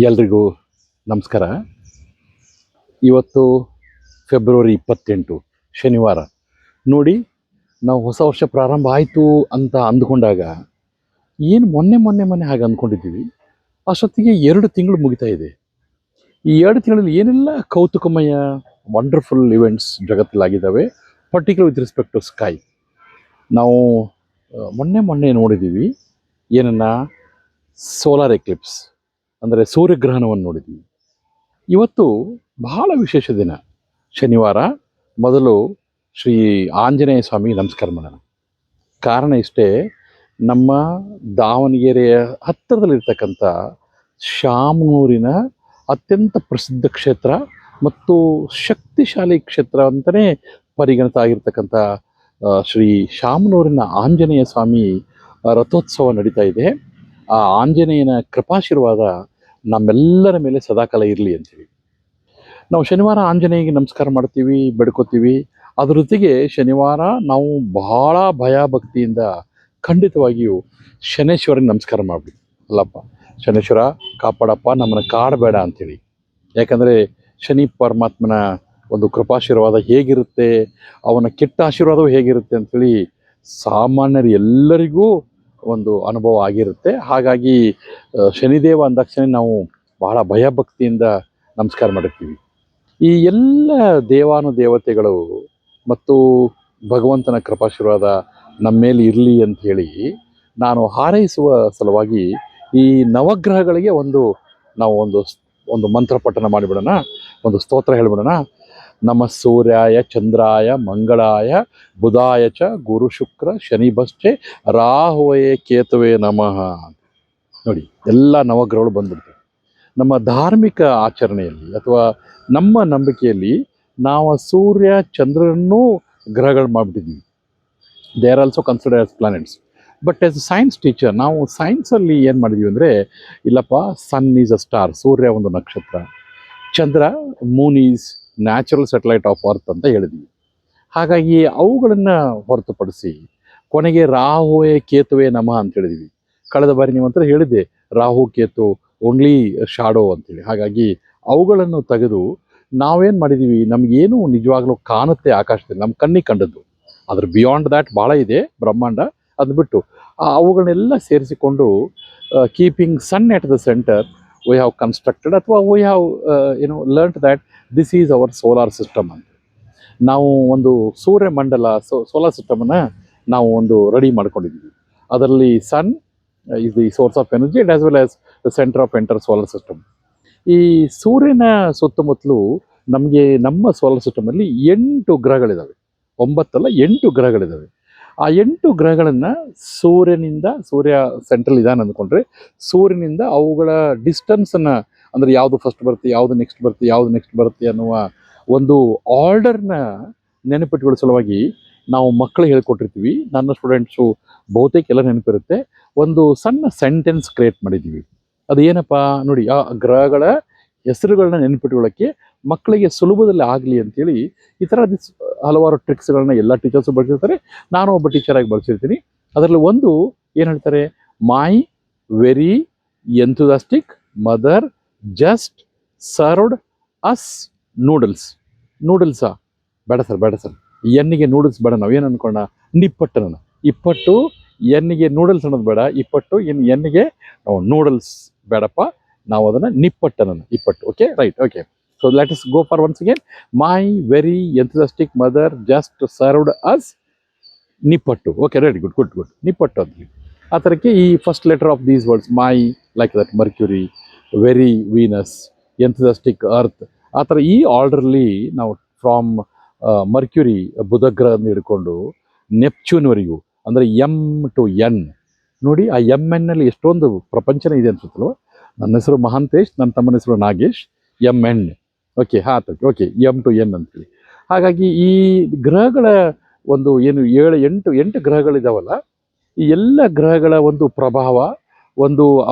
ಎಲ್ರಿಗೂ ನಮಸ್ಕಾರ. ಇವತ್ತು ಫೆಬ್ರವರಿ 28 ಶನಿವಾರ. ನೋಡಿ, ನಾವು ಹೊಸ ವರ್ಷ ಪ್ರಾರಂಭ ಆಯಿತು ಅಂತ ಅಂದ್ಕೊಂಡಾಗ ಏನು ಮೊನ್ನೆ ಹಾಗೆ ಅಂದ್ಕೊಂಡಿದ್ದೀವಿ. ಅಷ್ಟೊತ್ತಿಗೆ 2 ತಿಂಗಳು ಮುಗಿತಾ ಇದೆ. ಈ 2 ತಿಂಗಳಲ್ಲಿ ಏನೆಲ್ಲ ಕೌತುಕಮಯ ವಂಡರ್ಫುಲ್ ಇವೆಂಟ್ಸ್ ಜಗತ್ತಲ್ಲಾಗಿದ್ದಾವೆ, particular with respect to sky. ನಾವು ಮೊನ್ನೆ ನೋಡಿದ್ದೀವಿ ಏನನ್ನ, ಸೋಲಾರ್ ಎಕ್ಲಿಪ್ಸ್ ಅಂದರೆ ಸೂರ್ಯಗ್ರಹಣವನ್ನು ನೋಡಿದ್ದೀವಿ. ಇವತ್ತು ಬಹಳ ವಿಶೇಷ ದಿನ, ಶನಿವಾರ. ಮೊದಲು ಶ್ರೀ ಆಂಜನೇಯ ಸ್ವಾಮಿ ನಮಸ್ಕಾರ ಮಾಡೋಣ. ಕಾರಣ ಇಷ್ಟೇ, ನಮ್ಮ ದಾವಣಗೆರೆಯ ಹತ್ತಿರದಲ್ಲಿರ್ತಕ್ಕಂಥ ಶಾಮನೂರಿನ ಅತ್ಯಂತ ಪ್ರಸಿದ್ಧ ಕ್ಷೇತ್ರ ಮತ್ತು ಶಕ್ತಿಶಾಲಿ ಕ್ಷೇತ್ರ ಅಂತಲೇ ಪರಿಗಣಿತ ಆಗಿರ್ತಕ್ಕಂಥ ಶ್ರೀ ಶಾಮನೂರಿನ ಆಂಜನೇಯ ಸ್ವಾಮಿ ರಥೋತ್ಸವ ನಡೀತಾ ಇದೆ. ಆ ಆಂಜನೇಯನ ಕೃಪಾಶೀರ್ವಾದ ನಮ್ಮೆಲ್ಲರ ಮೇಲೆ ಸದಾಕಾಲ ಇರಲಿ ಅಂತೇಳಿ ನಾವು ಶನಿವಾರ ಆಂಜನೇಯಗೆ ನಮಸ್ಕಾರ ಮಾಡ್ತೀವಿ, ಬೆಡ್ಕೋತೀವಿ. ಅದ್ರ ಜೊತೆಗೆ ಶನಿವಾರ ನಾವು ಬಹಳ ಭಯಭಕ್ತಿಯಿಂದ ಖಂಡಿತವಾಗಿಯೂ ಶನೇಶ್ವರನಿಗೆ ನಮಸ್ಕಾರ ಮಾಡಿಬಿಡಿ. ಅಲ್ಲಪ್ಪ ಶನೇಶ್ವರ ಕಾಪಾಡಪ್ಪ, ನಮ್ಮನ್ನು ಕಾಡಬೇಡ ಅಂಥೇಳಿ. ಯಾಕಂದರೆ ಶನಿ ಪರಮಾತ್ಮನ ಒಂದು ಕೃಪಾಶೀರ್ವಾದ ಹೇಗಿರುತ್ತೆ, ಅವನ ಕೆಟ್ಟ ಆಶೀರ್ವಾದವು ಹೇಗಿರುತ್ತೆ ಅಂಥೇಳಿ ಸಾಮಾನ್ಯರು ಎಲ್ಲರಿಗೂ ಒಂದು ಅನುಭವ ಆಗಿರುತ್ತೆ. ಹಾಗಾಗಿ ಶನಿದೇವ ಅಂದಾಕ್ಷಣ ನಾವು ಬಹಳ ಭಯಭಕ್ತಿಯಿಂದ ನಮಸ್ಕಾರ ಮಾಡಿರ್ತೀವಿ. ಈ ಎಲ್ಲ ದೇವಾನುದೇವತೆಗಳು ಮತ್ತು ಭಗವಂತನ ಕೃಪಾಶೀರ್ವಾದ ನಮ್ಮ ಮೇಲೆ ಇರಲಿ ಅಂಥೇಳಿ ನಾನು ಹಾರೈಸುವ ಸಲುವಾಗಿ ಈ ನವಗ್ರಹಗಳಿಗೆ ನಾವು ಒಂದು ಮಂತ್ರ ಪಠಣ ಮಾಡಿಬಿಡೋಣ, ಒಂದು ಸ್ತೋತ್ರ ಹೇಳಿಬಿಡೋಣ. ನಮ ಸೂರ್ಯಾಯ ಚಂದ್ರಾಯ ಮಂಗಳಾಯ ಬುಧಾಯ ಚ ಗುರು ಶುಕ್ರ ಶನಿ ಬಶ್ಚೆ ರಾಹುವೇ ಕೇತುವೆ ನಮಃ. ನೋಡಿ, ಎಲ್ಲ ನವಗ್ರಹಗಳು ಬಂದ್ಬಿಡ್ತವೆ. ನಮ್ಮ ಧಾರ್ಮಿಕ ಆಚರಣೆಯಲ್ಲಿ ಅಥವಾ ನಮ್ಮ ನಂಬಿಕೆಯಲ್ಲಿ ನಾವು ಸೂರ್ಯ ಚಂದ್ರನನ್ನೂ ಗ್ರಹಗಳು ಮಾಡಿಬಿಟ್ಟಿದ್ದೀವಿ. They are also considered as planets. But as a science teacher ನಾವು ಸೈನ್ಸಲ್ಲಿ ಏನು ಮಾಡಿದ್ದೀವಿ ಅಂದರೆ, ಇಲ್ಲಪ್ಪ, ಸನ್ ಈಸ್ ಅ ಸ್ಟಾರ್, ಸೂರ್ಯ ಒಂದು ನಕ್ಷತ್ರ, ಚಂದ್ರ moon is natural satellite of earth ಅಂತ ಹೇಳಿದ್ವಿ. ಹಾಗಾಗಿ ಅವುಗಳನ್ನು ಹೊರತುಪಡಿಸಿ ಕೊನೆಗೆ ರಾಹುವೇ ಕೇತುವೆ ನಮಃ ಅಂತ ಹೇಳಿದ್ವಿ. ಕಳೆದ ಬಾರಿ ನೀವು ಅಂತ ಹೇಳಿದ್ದೆ, ರಾಹು ಕೇತು ಓನ್ಲಿ ಶಾಡೋ ಅಂತೇಳಿ. ಹಾಗಾಗಿ ಅವುಗಳನ್ನು ತೆಗೆದು ನಾವೇನು ಮಾಡಿದ್ದೀವಿ, ನಮಗೇನು ನಿಜವಾಗ್ಲೂ ಕಾಣುತ್ತೆ ಆಕಾಶದಲ್ಲಿ, ನಮ್ಮ ಕಣ್ಣಿಗೆ ಕಂಡದ್ದು. ಅದ್ರ ಬಿಯಾಂಡ್ ದ್ಯಾಟ್ ಭಾಳ ಇದೆ ಬ್ರಹ್ಮಾಂಡ. ಅದು ಬಿಟ್ಟು ಅವುಗಳನ್ನೆಲ್ಲ ಸೇರಿಸಿಕೊಂಡು keeping sun at the centre we have constructed ಅಥವಾ we have learned that this is our solar system ಅಂತ. ನಾವು ಒಂದು ಸೂರ್ಯಮಂಡಲ ಸೋಲಾರ್ ಸಿಸ್ಟಮನ್ನು ನಾವು ಒಂದು ರೆಡಿ ಮಾಡ್ಕೊಂಡಿದ್ದೀವಿ. ಅದರಲ್ಲಿ sun is the source of energy and as well as the centre of entire solar system. ಈ ಸೂರ್ಯನ ಸುತ್ತಮುತ್ತಲೂ ನಮಗೆ ನಮ್ಮ ಸೋಲಾರ್ ಸಿಸ್ಟಮಲ್ಲಿ 8 ಗ್ರಹಗಳಿದ್ದಾವೆ. 9 ಅಲ್ಲ, 8 ಗ್ರಹಗಳಿದ್ದಾವೆ. ಆ 8 ಗ್ರಹಗಳನ್ನು ಸೂರ್ಯ ಸೆಂಟ್ರಲ್ ಇದಾನೆ ಅಂದ್ಕೊಂಡ್ರೆ, ಸೂರ್ಯನಿಂದ ಅವುಗಳ ಡಿಸ್ಟೆನ್ಸನ್ನು, ಅಂದರೆ ಯಾವುದು ಫಸ್ಟ್ ಬರುತ್ತೆ, ಯಾವುದು ನೆಕ್ಸ್ಟ್ ಬರುತ್ತೆ ಅನ್ನುವ ಒಂದು ಆರ್ಡರ್ನ ನೆನಪಿಟ್ಟುಕೊಳ್ಳೋ ಸಲುವಾಗಿ ನಾವು ಮಕ್ಕಳಿಗೆ ಹೇಳ್ಕೊಟ್ಟಿರ್ತೀವಿ. ನನ್ನ ಸ್ಟೂಡೆಂಟ್ಸು ಬಹುತೇಕ ಎಲ್ಲ ನೆನಪಿರುತ್ತೆ. ಒಂದು ಸಣ್ಣ ಸೆಂಟೆನ್ಸ್ ಕ್ರಿಯೇಟ್ ಮಾಡಿದ್ದೀವಿ. ಅದು ಏನಪ್ಪ ನೋಡಿ, ಆ ಗ್ರಹಗಳ ಹೆಸರುಗಳನ್ನ ನೆನಪಿಟ್ಕೊಳ್ಳೋಕ್ಕೆ ಮಕ್ಕಳಿಗೆ ಸುಲಭದಲ್ಲಿ ಆಗಲಿ ಅಂಥೇಳಿ ಈ ಥರ ಹಲವಾರು ಟ್ರಿಕ್ಸ್ಗಳನ್ನ ಎಲ್ಲ ಟೀಚರ್ಸು ಬಳಸಿರ್ತಾರೆ, ನಾನು ಒಬ್ಬ ಟೀಚರಾಗಿ ಬಳಸಿರ್ತೀನಿ. ಅದರಲ್ಲಿ ಒಂದು ಏನು ಹೇಳ್ತಾರೆ, my very enthusiastic mother just served us ನೂಡಲ್ಸಾ? ಬೇಡ ಸರ್, ಎನ್ನಿಗೆ ನೂಡಲ್ಸ್ ಬೇಡ. ನಾವೇನು ಅಂದ್ಕೊಂಡ, ನಿಪ್ಪಟ್ಟನ ಇಪ್ಪಟ್ಟು, ಎನ್ನಿಗೆ ನೂಡಲ್ಸ್ ಅನ್ನೋದು ಬೇಡ, ಇಪ್ಪಟ್ಟು. ಎನ್ನಿಗೆ ನಾವು ನೂಡಲ್ಸ್ ಬೇಡಪ್ಪ, ನಾವು ಅದನ್ನು ಇಪ್ಪಟ್ಟು. Okay, right, okay. So let us go for once again. My very enthusiastic mother just served us nippattu. Okay, ready, good. Nippattu ಅಂತ ಹೇಳಿ ಆ ಥರಕ್ಕೆ ಈ first letter of these words, my like that Mercury, very Venus, enthusiastic Earth. ಆ ಥರ ಈ ಆರ್ಡ್ರಲ್ಲಿ ನಾವು from Mercury ಬುಧ ಗ್ರಹದಿಂದ ಹಿಡ್ಕೊಂಡು ನೆಪ್ಚೂನ್ವರೆಗೂ, ಅಂದರೆ ಎಮ್ ಟು ಎನ್. ನೋಡಿ, ಆ MN ಎಷ್ಟೊಂದು ಪ್ರಪಂಚನೇ ಇದೆ ಅನ್ಸುತ್ತಲ್ವ. ನನ್ನ ಹೆಸರು ಮಹಾಂತೇಶ್, ನನ್ನ ತಮ್ಮನ ಹೆಸರು Nagesh, MN. Okay, okay, M to N ಅಂತೇಳಿ. ಹಾಗಾಗಿ ಈ ಗ್ರಹಗಳ ಒಂದು ಏನು 8 ಗ್ರಹಗಳಿದಾವಲ್ಲ, ಈ ಎಲ್ಲ ಗ್ರಹಗಳ ಒಂದು ಪ್ರಭಾವ,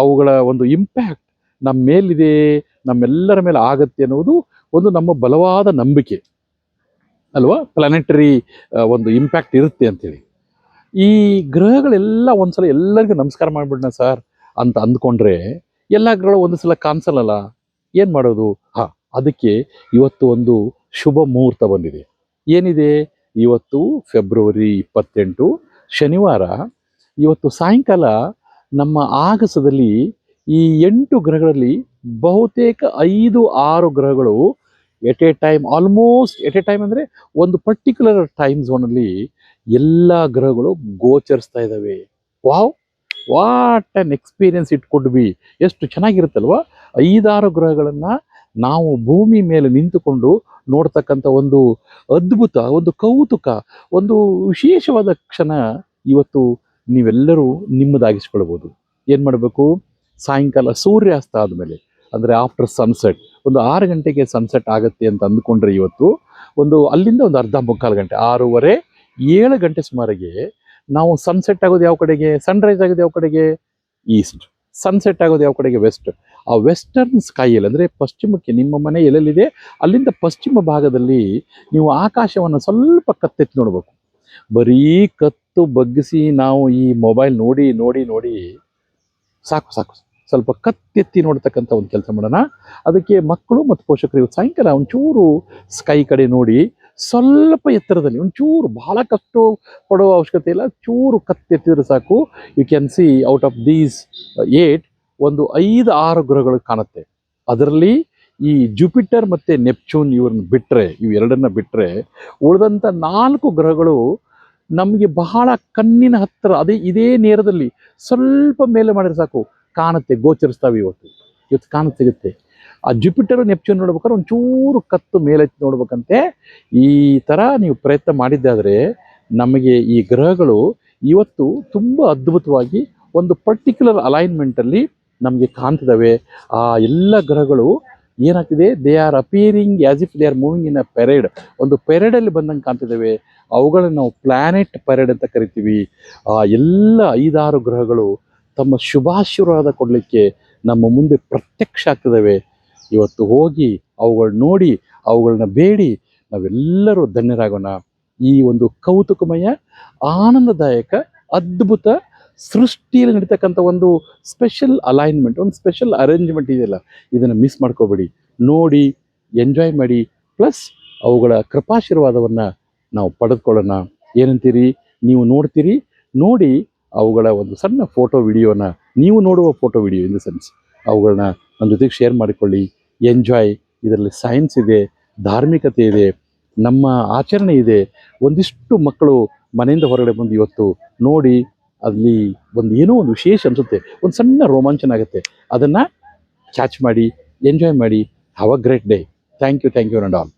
ಅವುಗಳ ಒಂದು ಇಂಪ್ಯಾಕ್ಟ್ ನಮ್ಮ ಮೇಲಿದೆ, ನಮ್ಮೆಲ್ಲರ ಮೇಲೆ ಆಗತ್ತೆ ಅನ್ನೋದು ಒಂದು ನಮ್ಮ ಬಲವಾದ ನಂಬಿಕೆ ಅಲ್ವಾ. ಪ್ಲಾನೆಟರಿ ಒಂದು ಇಂಪ್ಯಾಕ್ಟ್ ಇರುತ್ತೆ ಅಂಥೇಳಿ ಈ ಗ್ರಹಗಳೆಲ್ಲ ಒಂದ್ಸಲ ಎಲ್ಲರಿಗೂ ನಮಸ್ಕಾರ ಮಾಡಿಬಿಡೋಣ ಸರ್ ಅಂತ ಅಂದ್ಕೊಂಡ್ರೆ ಎಲ್ಲ ಗ್ರಹಗಳು ಒಂದು ಸಲ ಕಾಣಿಸಲ್ಲ, ಏನು ಮಾಡೋದು? ಹಾಂ, ಅದಕ್ಕೆ ಇವತ್ತು ಒಂದು ಶುಭ ಮುಹೂರ್ತ ಬಂದಿದೆ. ಏನಿದೆ? ಇವತ್ತು ಫೆಬ್ರವರಿ 28 ಶನಿವಾರ. ಇವತ್ತು ಸಾಯಂಕಾಲ ನಮ್ಮ ಆಗಸದಲ್ಲಿ ಈ 8 ಗ್ರಹಗಳಲ್ಲಿ ಬಹುತೇಕ 5-6 ಗ್ರಹಗಳು at a time, almost at a time ಅಂದರೆ ಒಂದು ಪರ್ಟಿಕ್ಯುಲರ್ ಟೈಮ್ ಝೋನಲ್ಲಿ ಎಲ್ಲ ಗ್ರಹಗಳು ಗೋಚರಿಸ್ತಾ ಇದ್ದಾವೆ. Wow, what an experience it could be. ಎಷ್ಟು ಚೆನ್ನಾಗಿರುತ್ತಲ್ವ? 5-6 ಗ್ರಹಗಳನ್ನು ನಾವು ಭೂಮಿ ಮೇಲೆ ನಿಂತುಕೊಂಡು ನೋಡ್ತಕ್ಕಂಥ ಒಂದು ಅದ್ಭುತ, ಒಂದು ಕೌತುಕ, ಒಂದು ವಿಶೇಷವಾದ ಕ್ಷಣ ಇವತ್ತು ನೀವೆಲ್ಲರೂ ನಿಮ್ಮದಾಗಿಸ್ಕೊಳ್ಬೋದು. ಏನು ಮಾಡಬೇಕು? ಸಾಯಂಕಾಲ ಸೂರ್ಯಾಸ್ತ ಆದಮೇಲೆ, ಅಂದರೆ ಆಫ್ಟರ್ ಸನ್ಸೆಟ್, ಒಂದು 6 ಗಂಟೆಗೆ ಸನ್ಸೆಟ್ ಆಗುತ್ತೆ ಅಂತ ಅಂದ್ಕೊಂಡ್ರೆ ಇವತ್ತು ಒಂದು ಅಲ್ಲಿಂದ ಒಂದು ಅರ್ಧ ಮುಕ್ಕಾಲು ಗಂಟೆ, 6:30-7 ಗಂಟೆ ಸುಮಾರಿಗೆ ನಾವು ಸನ್ಸೆಟ್ ಆಗೋದು ಯಾವ ಕಡೆಗೆ, ಸನ್ರೈಸ್ ಆಗೋದು ಯಾವ ಕಡೆಗೆ? ಈಸ್ಟ್. ಸನ್ಸೆಟ್ ಆಗೋದು ಯಾವ ಕಡೆಗೆ? ವೆಸ್ಟ್. ಆ ವೆಸ್ಟರ್ನ್ ಸ್ಕೈಯಲ್ಲಿ, ಅಂದರೆ ಪಶ್ಚಿಮಕ್ಕೆ, ನಿಮ್ಮ ಮನೆ ಎಲ್ಲೆಲ್ಲಿದೆ ಅಲ್ಲಿಂದ ಪಶ್ಚಿಮ ಭಾಗದಲ್ಲಿ ನೀವು ಆಕಾಶವನ್ನು ಸ್ವಲ್ಪ ಕತ್ತೆತ್ತಿ ನೋಡಬೇಕು. ಬರೀ ಕತ್ತು ಬಗ್ಗಿಸಿ ನಾವು ಈ ಮೊಬೈಲ್ ನೋಡಿ ನೋಡಿ ನೋಡಿ ಸಾಕು ಸಾಕು. ಸ್ವಲ್ಪ ಕತ್ತೆತ್ತಿ ನೋಡ್ತಕ್ಕಂಥ ಒಂದು ಕೆಲಸ ಮಾಡೋಣ. ಅದಕ್ಕೆ ಮಕ್ಕಳು ಮತ್ತು ಪೋಷಕರು ಇವತ್ತು ಸಾಯಂಕಾಲ ಒಂಚೂರು ಸ್ಕೈ ಕಡೆ ನೋಡಿ, ಸ್ವಲ್ಪ ಎತ್ತರದಲ್ಲಿ ಒಂಚೂರು, ಬಹಳ ಕಷ್ಟ ಪಡುವ ಅವಶ್ಯಕತೆ ಇಲ್ಲ, ಚೂರು ಕತ್ತೆತ್ತಿದ್ರೆ ಸಾಕು. You can see out of these 8 ಒಂದು 5-6 ಗ್ರಹಗಳು ಕಾಣುತ್ತೆ. ಅದರಲ್ಲಿ ಈ ಜುಪಿಟರ್ ಮತ್ತು ನೆಪ್ಚೂನ್ ಇವ್ರನ್ನ ಬಿಟ್ಟರೆ, ಇವು ಎರಡನ್ನ ಬಿಟ್ಟರೆ ಉಳಿದಂಥ 4 ಗ್ರಹಗಳು ನಮಗೆ ಬಹಳ ಕಣ್ಣಿನ ಹತ್ತಿರ, ಇದೇ ನೇರದಲ್ಲಿ ಸ್ವಲ್ಪ ಮೇಲೆ ಮಾಡಿದ್ರೆ ಸಾಕು ಕಾಣುತ್ತೆ, ಗೋಚರಿಸ್ತಾವೆ. ಇವತ್ತು ಕಾಣುತ್ತೆ, ಸಿಗುತ್ತೆ. ಆ ಜುಪಿಟರ್ ನೆಪ್ಚೂನ್ ನೋಡ್ಬೇಕಾದ್ರೆ ಒಂಚೂರು ಕತ್ತು ಮೇಲೆತ್ತಿ ನೋಡ್ಬೇಕಂತೆ. ಈ ಥರ ನೀವು ಪ್ರಯತ್ನ ಮಾಡಿದ್ದಾದರೆ ನಮಗೆ ಈ ಗ್ರಹಗಳು ಇವತ್ತು ತುಂಬ ಅದ್ಭುತವಾಗಿ ಒಂದು ಪರ್ಟಿಕ್ಯುಲರ್ ಅಲೈನ್ಮೆಂಟಲ್ಲಿ ನಮಗೆ ಕಾಣ್ತಿದ್ದಾವೆ. ಆ ಎಲ್ಲ ಗ್ರಹಗಳು ಏನಾಗ್ತಿದೆ, they or appearing as if they are moving in a parade, ಒಂದು ಪೆರೇಡಲ್ಲಿ ಬಂದಂಗೆ ಕಾಣ್ತಿದ್ದಾವೆ. ಅವುಗಳನ್ನು ನಾವು ಪ್ಲ್ಯಾನೆಟ್ ಪೆರೇಡ್ ಅಂತ ಕರಿತೀವಿ. ಆ ಎಲ್ಲ 5-6 ಗ್ರಹಗಳು ತಮ್ಮ ಶುಭಾಶೀರ್ವಾದ ಕೊಡಲಿಕ್ಕೆ ನಮ್ಮ ಮುಂದೆ ಪ್ರತ್ಯಕ್ಷ ಆಗ್ತಿದ್ದಾವೆ. ಇವತ್ತು ಹೋಗಿ ಅವುಗಳನ್ನ ನೋಡಿ, ಅವುಗಳನ್ನ ಬೇಡಿ ನಾವೆಲ್ಲರೂ ಧನ್ಯರಾಗೋಣ. ಈ ಒಂದು ಕೌತುಕಮಯ, ಆನಂದದಾಯಕ, ಅದ್ಭುತ ಸೃಷ್ಟಿಯಲ್ಲಿ ನಡೀತಕ್ಕಂಥ ಒಂದು ಸ್ಪೆಷಲ್ ಅಲೈನ್ಮೆಂಟ್, ಒಂದು ಸ್ಪೆಷಲ್ ಅರೇಂಜ್ಮೆಂಟ್ ಇದೆಯಲ್ಲ, ಇದನ್ನು ಮಿಸ್ ಮಾಡ್ಕೋಬೇಡಿ. ನೋಡಿ, ಎಂಜಾಯ್ ಮಾಡಿ, ಪ್ಲಸ್ ಅವುಗಳ ಕೃಪಾಶೀರ್ವಾದವನ್ನು ನಾವು ಪಡೆದುಕೊಳ್ಳೋಣ. ಏನಂತೀರಿ? ನೀವು ನೋಡ್ತೀರಿ, ನೋಡಿ ಅವುಗಳ ಒಂದು ಸಣ್ಣ ಫೋಟೋ ವಿಡಿಯೋನ, ನೀವು ನೋಡುವ photo video in the sense, ಅವುಗಳನ್ನ ನಮ್ಮ ಜೊತೆಗೆ ಶೇರ್ ಮಾಡಿಕೊಳ್ಳಿ. ಎಂಜಾಯ್. ಇದರಲ್ಲಿ ಸೈನ್ಸ್ ಇದೆ, ಧಾರ್ಮಿಕತೆ ಇದೆ, ನಮ್ಮ ಆಚರಣೆ ಇದೆ. ಒಂದಿಷ್ಟು ಮಕ್ಕಳು ಮನೆಯಿಂದ ಹೊರಗಡೆ ಬಂದು ಇವತ್ತು ನೋಡಿ, ಅಲ್ಲಿ ಒಂದು ಏನೋ ಒಂದು ವಿಶೇಷ ಅನಿಸುತ್ತೆ, ಒಂದು ಸಣ್ಣ ರೋಮಾಂಚನ ಆಗುತ್ತೆ. ಅದನ್ನು ಕ್ಯಾಚ್ ಮಾಡಿ, ಎಂಜಾಯ್ ಮಾಡಿ. Have a great day. Thank you and all.